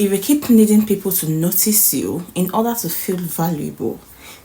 If you keep needing people to notice you in order to feel valuable,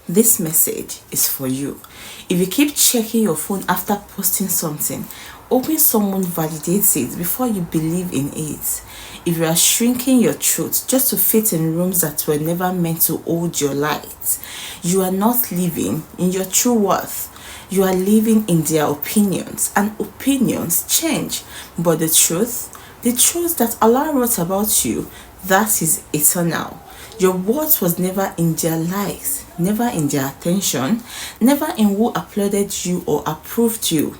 this message is for you. If you keep checking your phone after posting something, hoping someone validates it before you believe in it, if you are shrinking your truth just to fit in rooms that were never meant to hold your light, you are not living in your true worth. You are living in their opinions, and opinions change. But the truth that Allah wrote about you, that is eternal. Your worth was never in their likes, never in their attention, never in who applauded you or approved you.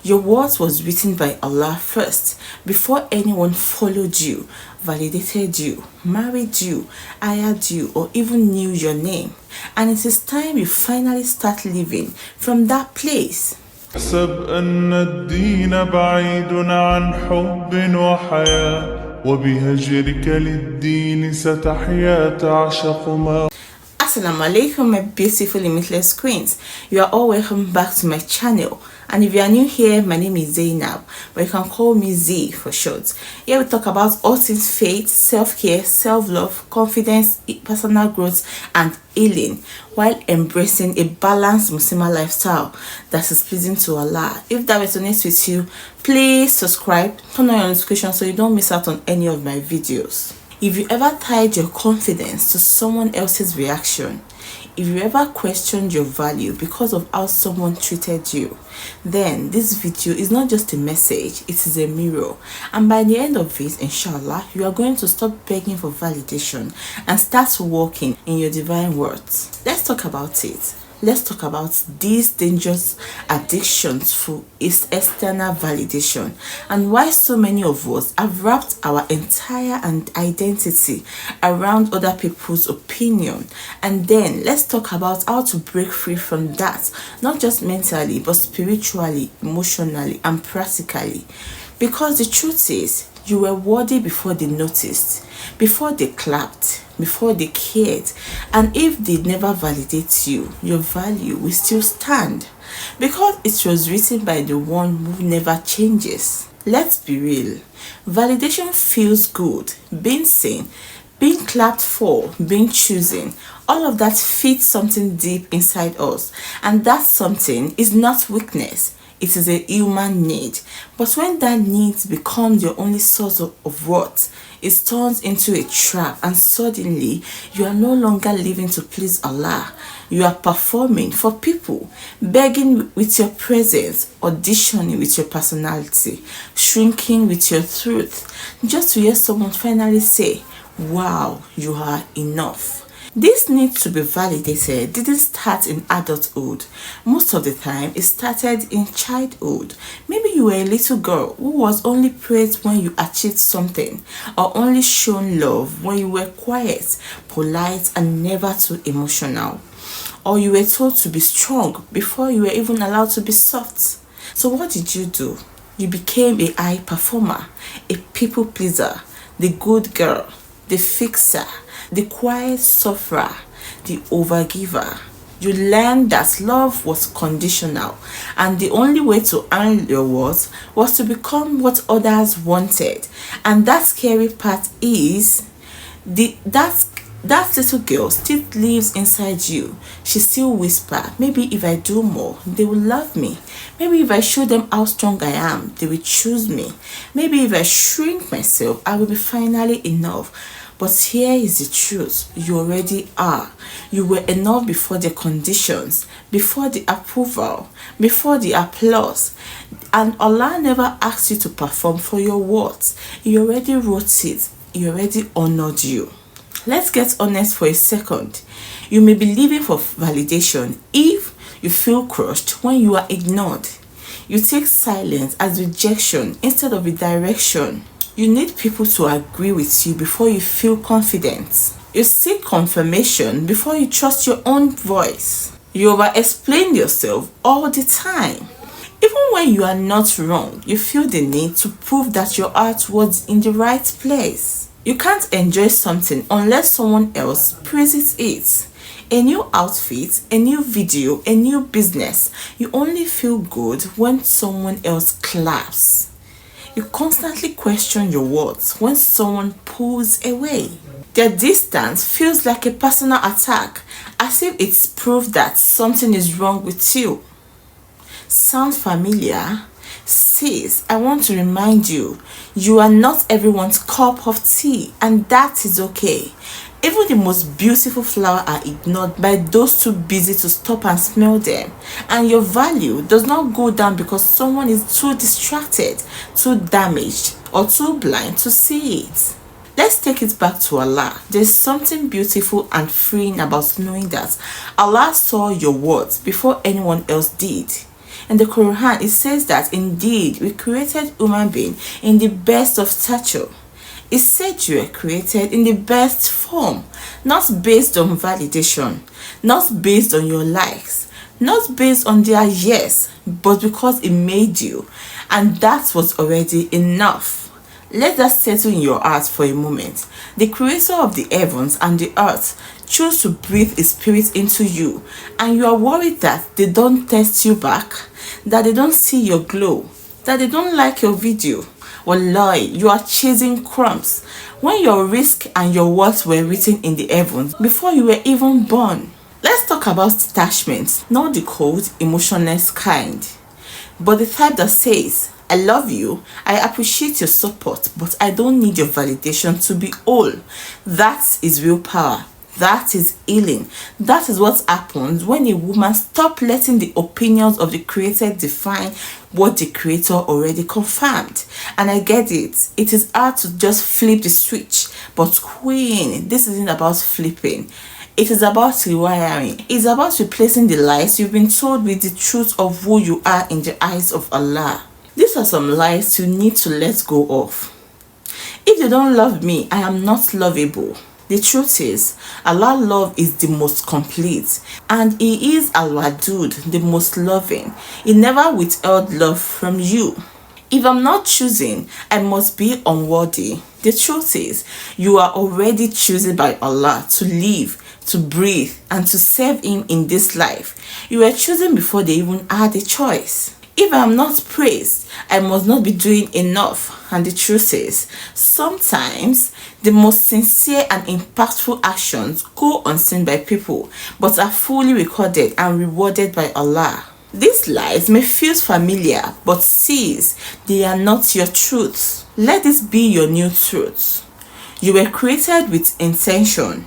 Your words was written by Allah first, before anyone followed you, validated you, married you, hired you, or even knew your name. And it is time you finally start living from that place. احسب أن الدين بعيد عن حب وحياة وبهجرك للدين ستحيا تعشق ما. As-salamu Alaykum, my beautiful Limitless queens. You are all welcome back to my channel. And if you are new here, my name is Zeesalv, but you can call me Z for short. Here we talk about all things faith, self-care, self-love, confidence, personal growth, and healing, while embracing a balanced Muslimah lifestyle that is pleasing to Allah. If that resonates with you, please subscribe, turn on your notifications so you don't miss out on any of my videos. If you ever tied your confidence to someone else's reaction, if you ever questioned your value because of how someone treated you, then this video is not just a message, it is a mirror. And by the end of it, inshallah, you are going to stop begging for validation and start walking in your divine worth. Let's talk about it. Let's talk about these dangerous addictions for external validation and why so many of us have wrapped our entire identity around other people's opinion. And then let's talk about how to break free from that, not just mentally, but spiritually, emotionally, and practically. Because the truth is, you were worthy before they noticed, before they clapped, before they cared. And if they never validate you, your value will still stand, because it was written by the one who never changes. Let's be real. Validation feels good. Being seen, being clapped for, being chosen, all of that feeds something deep inside us. And that something is not weakness. It is a human need. But when that need becomes your only source of worth, it turns into a trap, and suddenly you are no longer living to please Allah. You are performing for people, begging with your presence, auditioning with your personality, shrinking with your truth, just to hear someone finally say, "Wow, you are enough." This need to be validated didn't start in adulthood. Most of the time, it started in childhood. Maybe you were a little girl who was only praised when you achieved something, or only shown love when you were quiet, polite, and never too emotional. Or you were told to be strong before you were even allowed to be soft. So what did you do? You became a high performer, a people pleaser, the good girl, the fixer, the quiet sufferer, the overgiver. You learned that love was conditional, and the only way to earn your worth was to become what others wanted. And that scary part is that little girl still lives inside you. She still whispers, maybe if I do more, they will love me. Maybe if I show them how strong I am, they will choose me. Maybe if I shrink myself, I will be finally enough. But here is the truth. You already are. You were enough before the conditions, before the approval, before the applause. And Allah never asked you to perform for your words. He already wrote it. He already honored you. Let's get honest for a second. You may be living for validation if you feel crushed when you are ignored. You take silence as rejection instead of redirection. You need people to agree with you before you feel confident. You seek confirmation before you trust your own voice. You over-explain yourself all the time. Even when you are not wrong, you feel the need to prove that your heart was in the right place. You can't enjoy something unless someone else praises it. A new outfit, a new video, a new business. You only feel good when someone else claps. You constantly question your words when someone pulls away. Their distance feels like a personal attack, as if it's proof that something is wrong with you. Sound familiar? Sis, I want to remind you, you are not everyone's cup of tea, and that is okay. Even the most beautiful flowers are ignored by those too busy to stop and smell them. And your value does not go down because someone is too distracted, too damaged, or too blind to see it. Let's take it back to Allah. There's something beautiful and freeing about knowing that Allah saw your words before anyone else did. In the Quran, it says that indeed we created human being in the best of stature. It said you were created in the best form, not based on validation, not based on your likes, not based on their yes, but because it made you, and that was already enough. Let that settle in your heart for a moment. The creator of the heavens and the earth chose to breathe his spirit into you, and you are worried that they don't test you back, that they don't see your glow, that they don't like your video. Wallahi, you are chasing crumbs when your risk and your worth were written in the heavens before you were even born. Let's talk about detachment, not the cold, emotionless kind, but the type that says, I love you, I appreciate your support, but I don't need your validation to be whole. That is real power. That is healing. That is what happens when a woman stops letting the opinions of the creator define what the creator already confirmed. And I get it. It is hard to just flip the switch. But queen, this isn't about flipping. It is about rewiring. It's about replacing the lies you've been told with the truth of who you are in the eyes of Allah. These are some lies you need to let go of. If you don't love me, I am not lovable. The truth is, Allah's love is the most complete, and He is Al-Wadud, the most loving. He never withheld love from you. If I'm not choosing, I must be unworthy. The truth is, you are already chosen by Allah to live, to breathe, and to serve Him in this life. You were chosen before they even had a choice. If I am not praised, I must not be doing enough. And the truth is, sometimes the most sincere and impactful actions go unseen by people, but are fully recorded and rewarded by Allah. These lies may feel familiar, but sis, they are not your truths. Let this be your new truth. You were created with intention.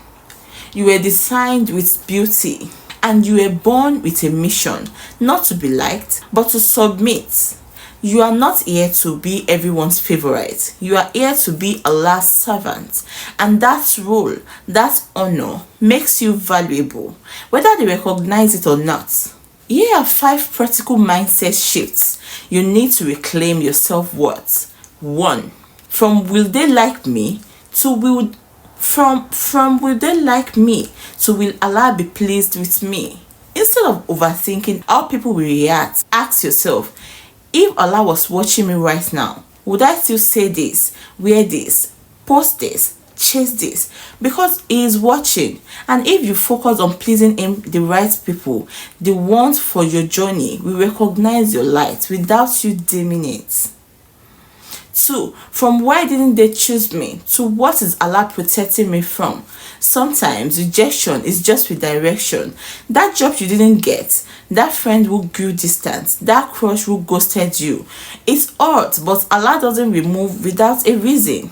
You were designed with beauty. And you were born with a mission, not to be liked, but to submit. You are not here to be everyone's favorite. You are here to be Allah's servant. And that role, that honor, makes you valuable, whether they recognize it or not. Here are 5 practical mindset shifts you need to reclaim your self-worth. 1. From will they like me to will they like me to will Allah be pleased with me. Instead of overthinking how people will react, ask yourself, if Allah was watching me right now, would I still say this, wear this, post this, chase this? Because He is watching. And if you focus on pleasing Him, the right people, the ones for your journey, will recognize your light without you dimming it. 2. From why didn't they choose me to what is Allah protecting me from? Sometimes rejection is just redirection. That job you didn't get, that friend who grew distant, that crush who ghosted you. It's hurt, but Allah doesn't remove without a reason.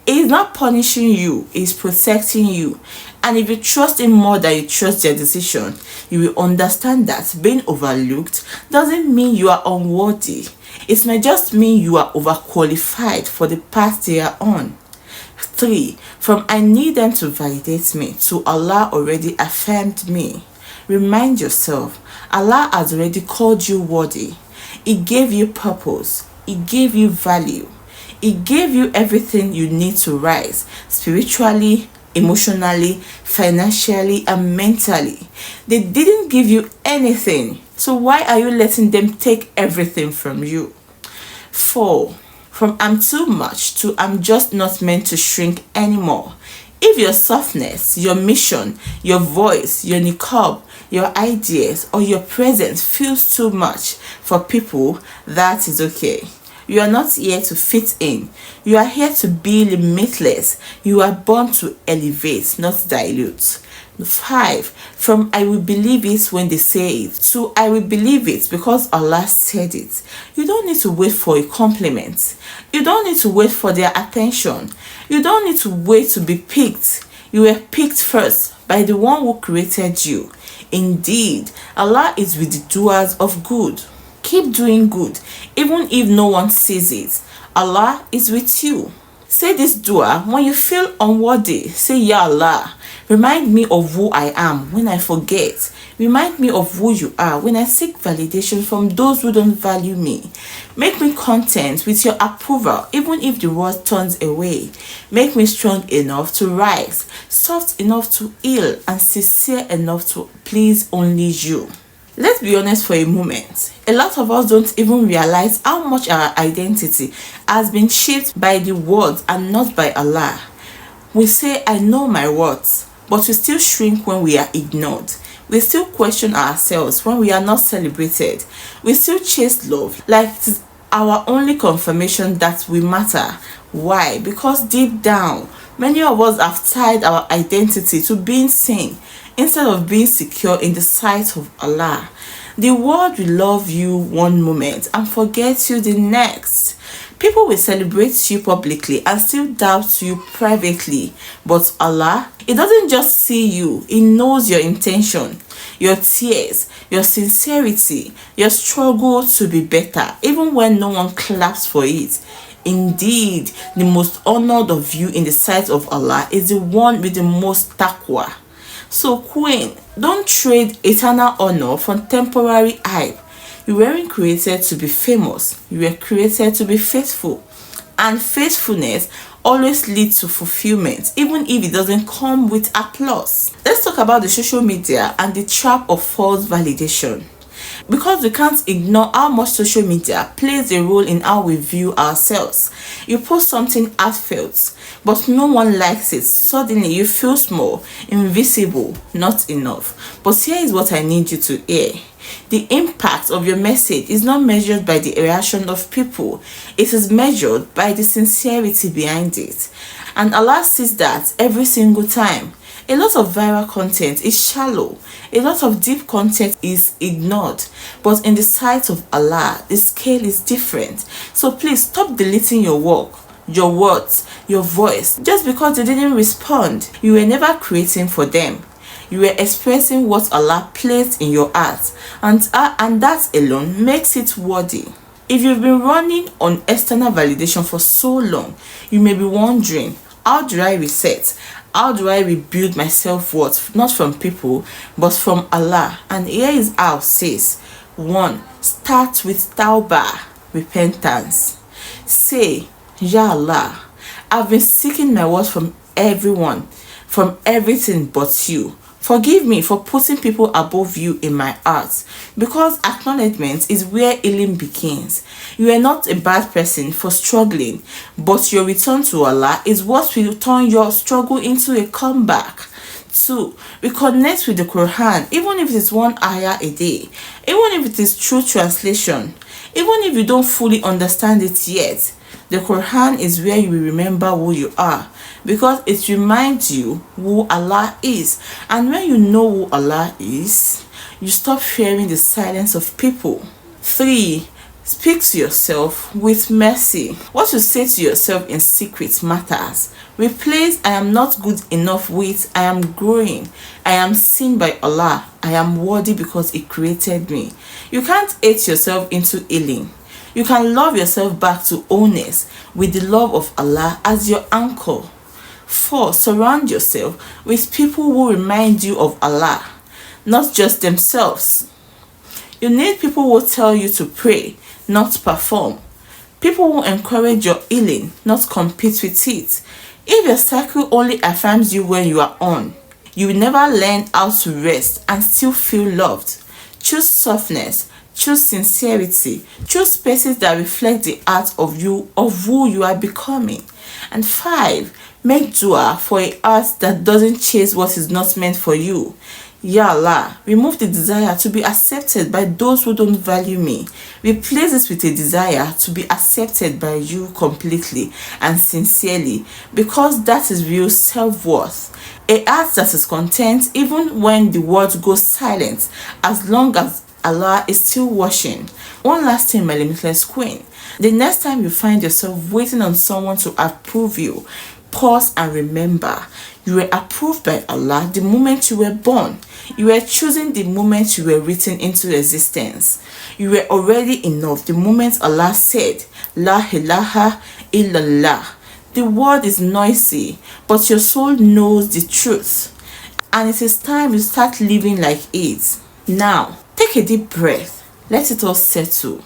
He is not punishing you, He is protecting you. And if you trust Him more than you trust their decision, you will understand that being overlooked doesn't mean you are unworthy. It may just mean you are overqualified for the path they are on. 3. From I need them to validate me to Allah already affirmed me. Remind yourself, Allah has already called you worthy. He gave you purpose. He gave you value. He gave you everything you need to rise spiritually, emotionally, financially, and mentally. They didn't give you anything. So why are you letting them take everything from you? 4. From I'm too much to I'm just not meant to shrink anymore. If your softness, your mission, your voice, your niqab, your ideas, or your presence feels too much for people, that is okay. You are not here to fit in. You are here to be limitless. You are born to elevate, not dilute. 5. From I will believe it when they say it to I will believe it because Allah said it. You don't need to wait for a compliment. You don't need to wait for their attention. You don't need to wait to be picked. You were picked first by the one who created you. Indeed, Allah is with the doers of good. Keep doing good, even if no one sees it. Allah is with you. Say this dua when you feel unworthy. Say, Ya Allah, remind me of who I am when I forget. Remind me of who you are when I seek validation from those who don't value me. Make me content with your approval even if the world turns away. Make me strong enough to rise, soft enough to heal, and sincere enough to please only you. Let's be honest for a moment. A lot of us don't even realize how much our identity has been shaped by the world and not by Allah. We say, I know my worth, but we still shrink when we are ignored. We still question ourselves when we are not celebrated. We still chase love like it is our only confirmation that we matter. Why? Because deep down, many of us have tied our identity to being seen instead of being secure in the sight of Allah. The world will love you one moment and forget you the next. People will celebrate you publicly and still doubt you privately. But Allah, He doesn't just see you, He knows your intention, your tears, your sincerity, your struggle to be better, even when no one claps for it. Indeed, the most honored of you in the sight of Allah is the one with the most taqwa. So Queen, don't trade eternal honor for temporary hype. You weren't created to be famous. You were created to be faithful. And faithfulness always leads to fulfillment, even if it doesn't come with applause. Let's talk about the social media and the trap of false validation. Because we can't ignore how much social media plays a role in how we view ourselves. You post something heartfelt, but no one likes it. Suddenly you feel small, invisible, not enough. But here is what I need you to hear. The impact of your message is not measured by the reaction of people. It is measured by the sincerity behind it. And Allah sees that every single time. A lot of viral content is shallow. A lot of deep content is ignored. But in the sight of Allah, the scale is different. So please stop deleting your work, your words, your voice, just because they didn't respond. You were never creating for them. You were expressing what Allah placed in your heart. And that alone makes it worthy. If you've been running on external validation for so long, you may be wondering, how do I reset? How do I rebuild my self-worth? Not from people, but from Allah. And here is how it says. 1. Start with tawbah, repentance. Say, Ya Allah, I've been seeking my worth from everyone, from everything but you. Forgive me for putting people above you in my heart, because acknowledgement is where healing begins. You are not a bad person for struggling, but your return to Allah is what will turn your struggle into a comeback. 2. Reconnect with the Quran, even if it is one ayah a day, even if it is true translation, even if you don't fully understand it yet. The Quran is where you will remember who you are, because it reminds you who Allah is. And when you know who Allah is, you stop fearing the silence of people. 3. Speak to yourself with mercy. What you say to yourself in secret matters. Replace I am not good enough with I am growing. I am seen by Allah. I am worthy because He created me. You can't hate yourself into healing. You can love yourself back to wholeness with the love of Allah as your anchor. 4. Surround yourself with people who remind you of Allah, not just themselves. You need people who tell you to pray, not perform. People who encourage your healing, not compete with it. If your cycle only affirms you when you are on, you will never learn how to rest and still feel loved. Choose softness. Choose sincerity. Choose spaces that reflect the heart of who you are becoming. And 5, make dua for a heart that doesn't chase what is not meant for you. Ya Allah, remove the desire to be accepted by those who don't value me. Replace it with a desire to be accepted by you completely and sincerely, because that is real self-worth. A heart that is content even when the world goes silent, as long as Allah is still watching. One last thing, my limitless queen. The next time you find yourself waiting on someone to approve you, pause and remember, you were approved by Allah the moment you were born. You were chosen the moment you were written into existence. You were already enough the moment Allah said, La ilaha illallah. The world is noisy, but your soul knows the truth. And it is time you start living like it. Now, take a deep breath. Let it all settle.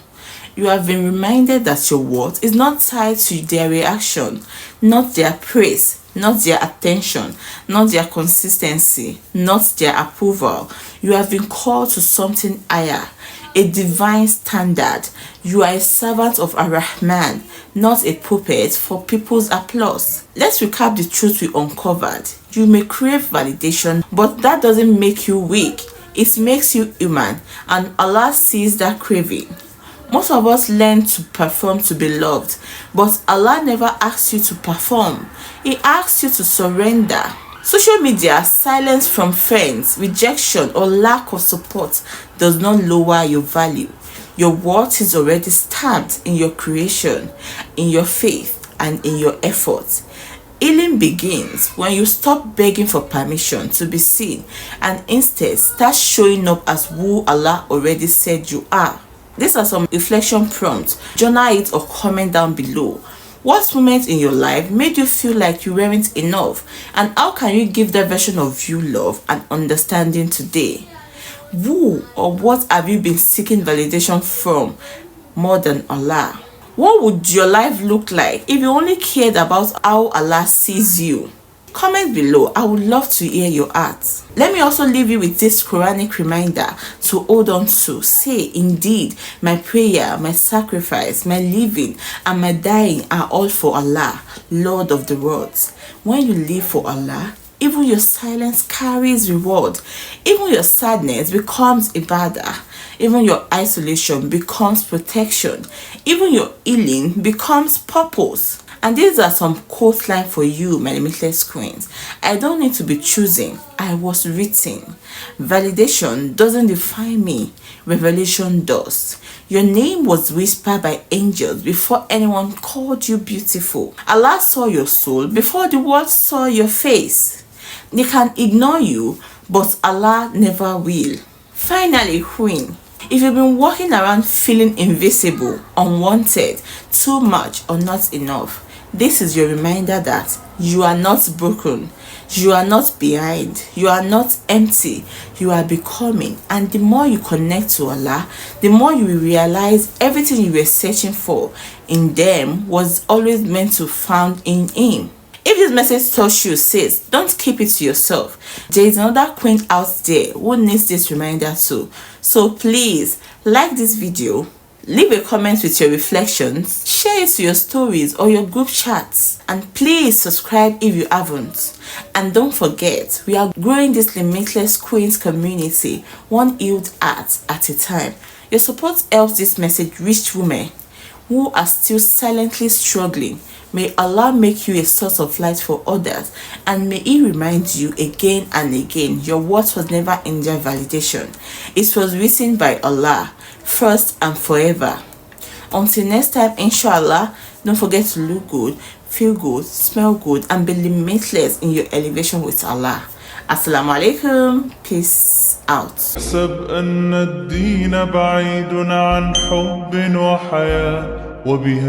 You have been reminded that your worth is not tied to their reaction, not their praise, not their attention, not their consistency, not their approval. You have been called to something higher, a divine standard. You are a servant of Ar-Rahman, not a puppet for people's applause. Let's recap the truth we uncovered. You may crave validation, but that doesn't make you weak. It makes you human, and Allah sees that craving. Most of us learn to perform to be loved, but Allah never asks you to perform. He asks you to surrender. Social media, silence from friends, rejection, or lack of support does not lower your value. Your worth is already stamped in your creation, in your faith, and in your efforts. Healing begins when you stop begging for permission to be seen and instead start showing up as who Allah already said you are. These are some reflection prompts. Journal it or comment down below. What moment in your life made you feel like you weren't enough? And how can you give that version of you love and understanding today? Who or what have you been seeking validation from more than Allah? What would your life look like if you only cared about how Allah sees you? Comment below. I would love to hear your heart. Let me also leave you with this Qur'anic reminder to hold on to. Say, indeed, my prayer, my sacrifice, my living, and my dying are all for Allah, Lord of the worlds. When you live for Allah, even your silence carries reward. Even your sadness becomes ibadah. Even your isolation becomes protection. Even your healing becomes purpose. And these are some quote lines for you, my limitless queens. I don't need to be choosing. I was written. Validation doesn't define me. Revelation does. Your name was whispered by angels before anyone called you beautiful. Allah saw your soul before the world saw your face. They can ignore you, but Allah never will. Finally, queen, if you've been walking around feeling invisible, unwanted, too much, or not enough, this is your reminder that you are not broken, you are not behind, you are not empty, you are becoming. And the more you connect to Allah, the more you will realize everything you were searching for in them was always meant to found in Him. If this message touched you, sis, don't keep it to yourself. There is another queen out there who needs this reminder too. So please, like this video, leave a comment with your reflections, share it to your stories or your group chats, and please subscribe if you haven't. And don't forget, we are growing this Limitless Queens community, one healed heart at a time. Your support helps this message reach women who are still silently struggling. May Allah make you a source of light for others, and may He remind you again and again your worth was never in their validation. It was written by Allah, first and forever. Until next time, inshallah, don't forget to look good, feel good, smell good, and be limitless in your elevation with Allah. As-salamu alaykum. Peace out. أحسب أن الدين بعيد عن حب وحياة وبها